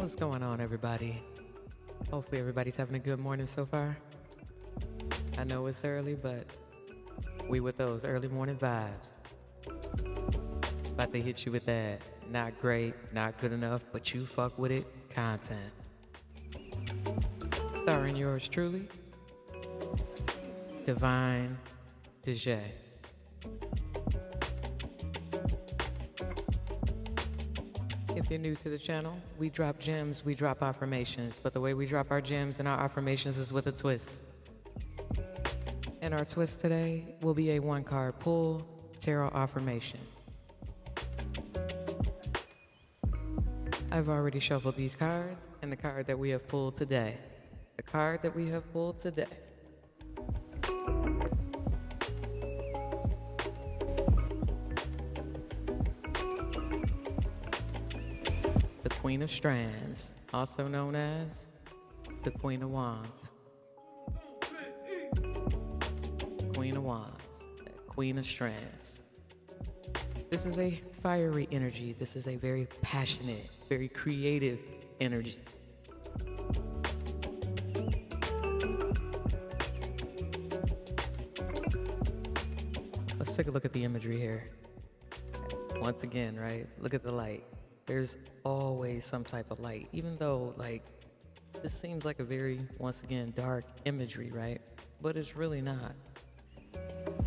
What's going on, everybody? Hopefully everybody's having a good morning so far. I know it's early, but we with those early morning vibes. About to hit you with that not great, not good enough, but you fuck with it content. Starring yours truly, Divine DJ. If you're new to the channel, we drop gems, we drop affirmations, but the way we drop our gems and our affirmations is with a twist. And our twist today will be a one-card pull tarot affirmation. I've already shuffled these cards, and the card that we have pulled today. The card that we have pulled today. The Queen of Strands, also known as the Queen of Wands. Queen of Wands, Queen of Strands. This is a fiery energy. This is a very passionate, very creative energy. Let's take a look at the imagery here. Once again, right? Look at the light. There's always some type of light, even though, like, this seems like a very, once again, dark imagery, right? But it's really not.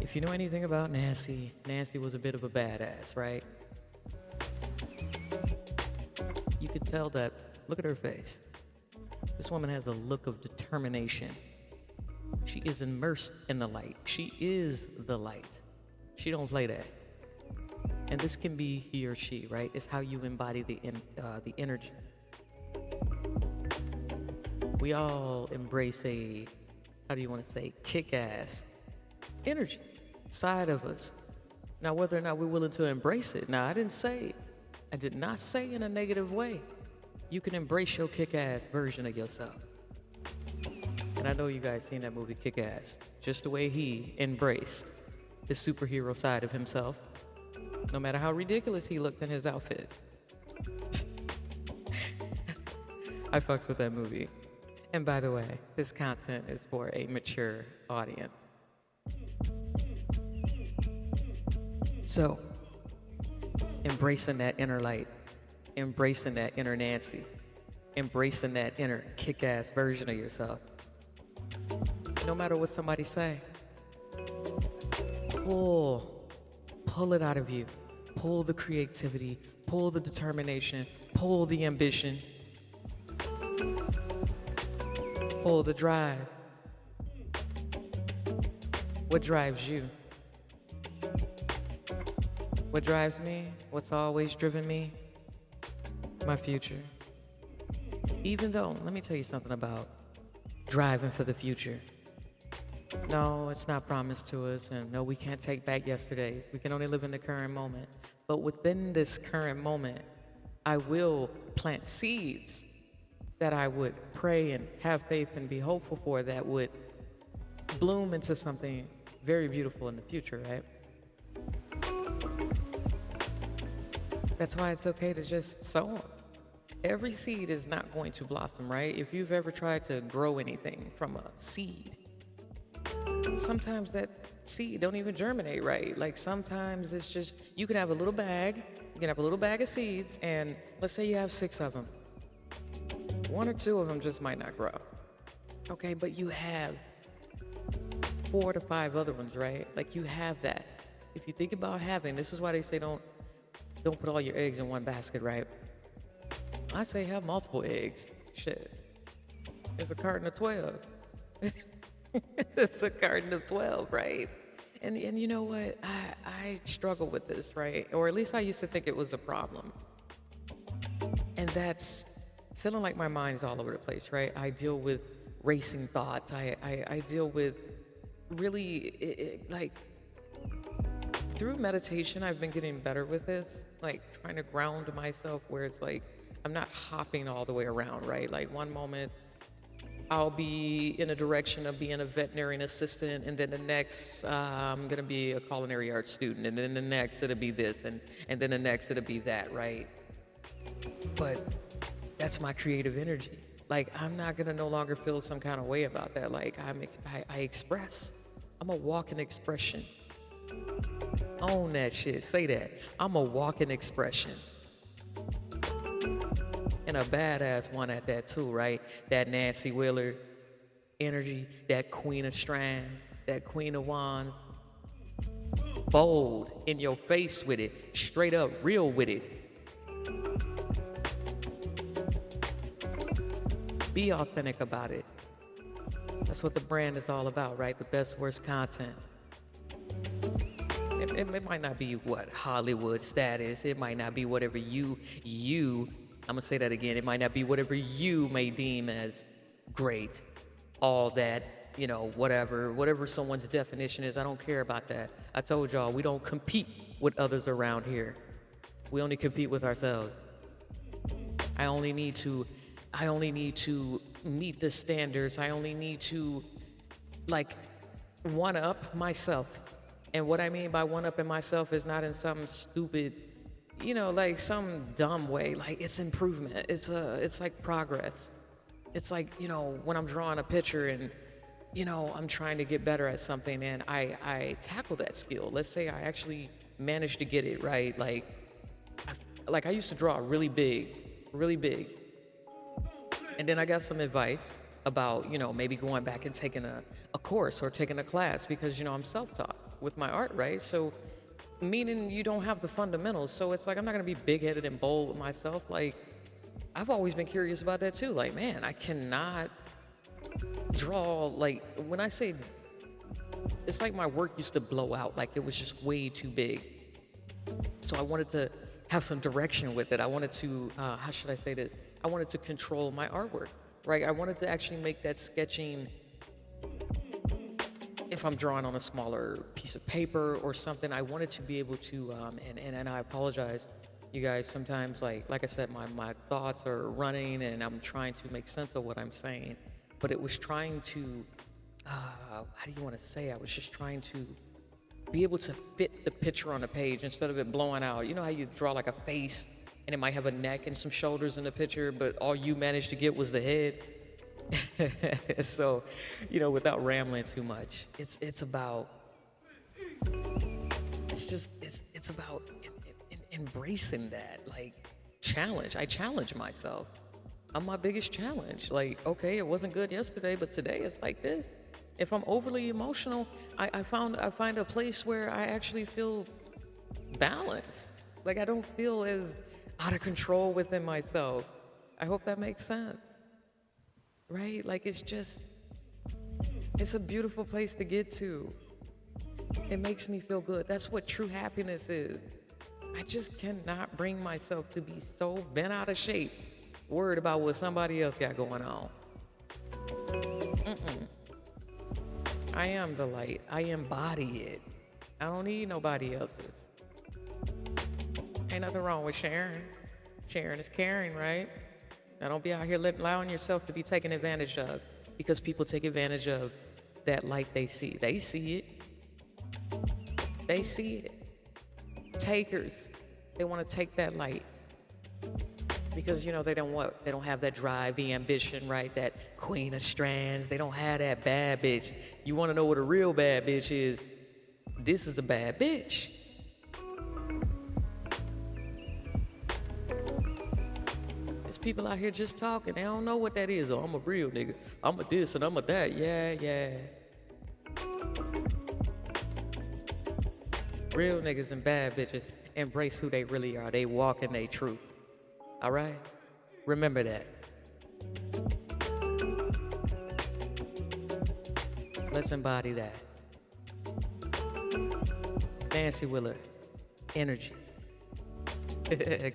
If you know anything about Nancy, Nancy was a bit of a badass, right? You could tell that, look at her face. This woman has a look of determination. She is immersed in the light. She is the light. She don't play that. And this can be he or she, right? It's how you embody the energy. We all embrace a, how do you want to say, kick-ass energy side of us. Now, whether or not we're willing to embrace it. Now, I did not say in a negative way. You can embrace your kick-ass version of yourself. And I know you guys seen that movie Kick-Ass, just the way he embraced the superhero side of himself. No matter how ridiculous he looked in his outfit. I fucks with that movie. And by the way, this content is for a mature audience. So, embracing that inner light, embracing that inner Nancy, embracing that inner kick-ass version of yourself. No matter what somebody say, pull it out of you. Pull the creativity, pull the determination, pull the ambition, pull the drive. What drives you? What drives me? What's always driven me? My future. Even though, let me tell you something about driving for the future. No, it's not promised to us, and no, we can't take back yesterdays. We can only live in the current moment. But within this current moment, I will plant seeds that I would pray and have faith and be hopeful for that would bloom into something very beautiful in the future, right? That's why it's okay to just sow them. Every seed is not going to blossom, right? If you've ever tried to grow anything from a seed, sometimes that seed don't even germinate right. Like sometimes it's just, you can have a little bag, of seeds, and let's say you have 6 of them. 1 or 2 of them just might not grow. Okay, but you have 4 to 5 other ones, right? Like you have that. If you think about having, this is why they say don't put all your eggs in one basket, right? I say have multiple eggs. Shit. It's a carton of 12. It's a carton of 12, right? And you know what? I struggle with this, right? Or at least I used to think it was a problem. And that's feeling like my mind's all over the place, right? I deal with racing thoughts. I deal with really, like, through meditation, I've been getting better with this, like trying to ground myself where it's like, I'm not hopping all the way around, right? Like one moment, I'll be in a direction of being a veterinarian assistant, and then the next, I'm gonna be a culinary arts student, and then the next it'll be this, and then the next it'll be that, right? But That's my creative energy. Like, I'm not gonna no longer feel some kind of way about that. Like, I express. I'm a walking expression. Own that shit. Say that. I'm a walking expression. And a badass one at that too, right? That Nancy Wheeler energy, that Queen of Strands, that Queen of Wands. Bold, in your face with it, straight up, real with it. Be authentic about it. That's what the brand is all about, right? The best, worst content. It might not be what Hollywood status. It might not be whatever I'm gonna say that again. It might not be whatever you may deem as great. All that, whatever someone's definition is. I don't care about that. I told y'all, we don't compete with others around here. We only compete with ourselves. I only need to meet the standards. I only need to, like, one up myself. And what I mean by one up in myself is not in some stupid, like some dumb way. Like, it's improvement. It's like progress. It's like, when I'm drawing a picture and, I'm trying to get better at something and I tackle that skill. Let's say I actually managed to get it right. Like I used to draw really big. And then I got some advice about, maybe going back and taking a course or taking a class because, I'm self-taught with my art, right? So meaning you don't have the fundamentals. So it's like, I'm not going to be big-headed and bold with myself. Like, I've always been curious about that too. Like, man, I cannot draw, like, when I say, it's like my work used to blow out. Like, it was just way too big. So I wanted to have some direction with it. I wanted to, how should I say this? I wanted to control my artwork, right? I wanted to actually make that sketching, if I'm drawing on a smaller piece of paper or something, I wanted to be able to, and I apologize, you guys, sometimes, like I said, my thoughts are running and I'm trying to make sense of what I'm saying, but it was trying to, how do you want to say? I was just trying to be able to fit the picture on the page instead of it blowing out. You know how you draw like a face and it might have a neck and some shoulders in the picture, but all you managed to get was the head? So, without rambling too much, it's about, it's about embracing that, like, challenge. I challenge myself. I'm my biggest challenge. Like, okay, it wasn't good yesterday, but today it's like this. If I'm overly emotional, I find a place where I actually feel balanced. Like, I don't feel as out of control within myself. I hope that makes sense. Right? Like, it's a beautiful place to get to. It makes me feel good. That's what true happiness is. I just cannot bring myself to be so bent out of shape, worried about what somebody else got going on. I am the light. I embody it. I don't need nobody else's. Ain't nothing wrong with sharing. Sharing is caring, right? Now don't be out here allowing yourself to be taken advantage of, because people take advantage of that light they see. They see it. They see it. Takers. They want to take that light. Because, they don't have that drive, the ambition, right? That Queen of Strands. They don't have that bad bitch. You want to know what a real bad bitch is? This is a bad bitch. There's people out here just talking. They don't know what that is. Oh, I'm a real nigga. I'm a this and I'm a that. Yeah. Real niggas and bad bitches embrace who they really are. They walk in their truth. All right? Remember that. Let's embody that. Nancy Wheeler, energy.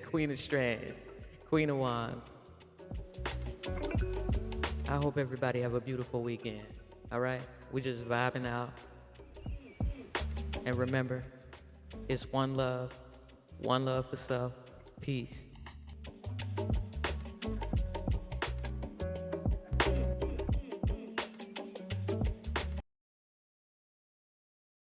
Queen of Strands, Queen of Wands. I hope everybody have a beautiful weekend. All right? We just vibing out. And remember, it's one love for self. Peace.